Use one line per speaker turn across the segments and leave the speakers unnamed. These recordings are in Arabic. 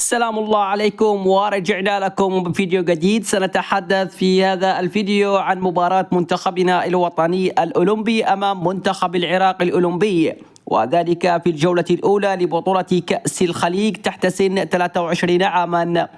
السلام الله عليكم، ورجعنا لكم بفيديو جديد. سنتحدث في هذا الفيديو عن مباراة منتخبنا الوطني الأولمبي أمام منتخب العراق الأولمبي، وذلك في الجولة الأولى لبطولة كأس الخليج تحت سن 23 عاما.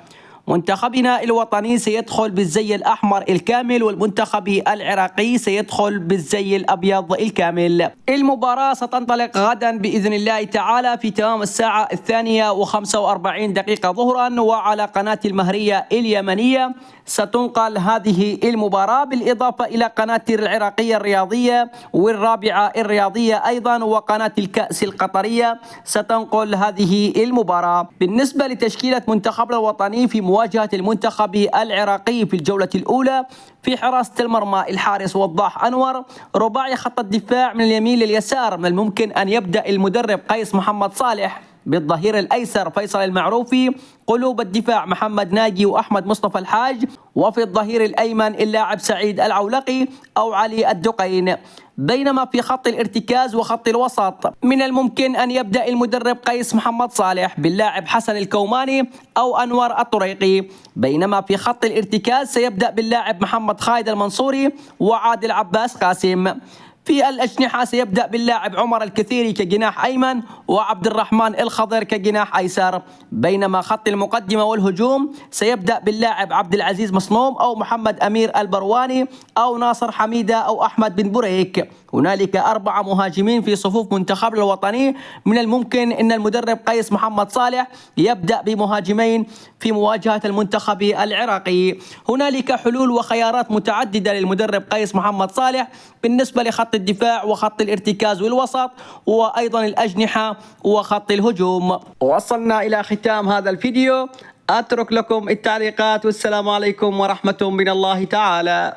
منتخبنا الوطني سيدخل بالزي الأحمر الكامل، والمنتخب العراقي سيدخل بالزي الأبيض الكامل. المباراة ستنطلق غدا بإذن الله تعالى في تمام الساعة 2:45 ظهرا، وعلى قناة المهرية اليمنية ستنقل هذه المباراة، بالإضافة إلى قناة العراقية الرياضية والرابعة الرياضية أيضا، وقناة الكأس القطرية ستنقل هذه المباراة. بالنسبة لتشكيلة منتخبنا الوطني في مواجهة المنتخب العراقي في الجولة الأولى: في حراسة المرمى الحارس وضاح أنور، رباعي خط الدفاع من اليمين لليسار من الممكن أن يبدأ المدرب قيس محمد صالح، بالظهير الأيسر فيصل المعروفي، قلوب الدفاع محمد ناجي وأحمد مصطفى الحاج، وفي الظهير الأيمن اللاعب سعيد العولقي أو علي الدقين. بينما في خط الارتكاز وخط الوسط من الممكن أن يبدأ المدرب قيس محمد صالح باللاعب حسن الكوماني أو أنور الطريقي، بينما في خط الارتكاز سيبدأ باللاعب محمد خالد المنصوري وعادل عباس قاسم. في الأجنحة سيبدأ باللاعب عمر الكثيري كجناح أيمن وعبد الرحمن الخضر كجناح أيسر، بينما خط المقدمة والهجوم سيبدأ باللاعب عبد العزيز مصنوم أو محمد أمير البرواني أو ناصر حميدة أو أحمد بن بريك. هنالك 4 مهاجمين في صفوف منتخبنا الوطني، من الممكن أن المدرب قيس محمد صالح يبدأ بمهاجمين في مواجهة المنتخب العراقي. هنالك حلول وخيارات متعددة للمدرب قيس محمد صالح بالنسبة لخط الدفاع وخط الارتكاز والوسط، وأيضا الأجنحة وخط الهجوم. وصلنا إلى ختام هذا الفيديو، أترك لكم التعليقات، والسلام عليكم ورحمة من الله تعالى.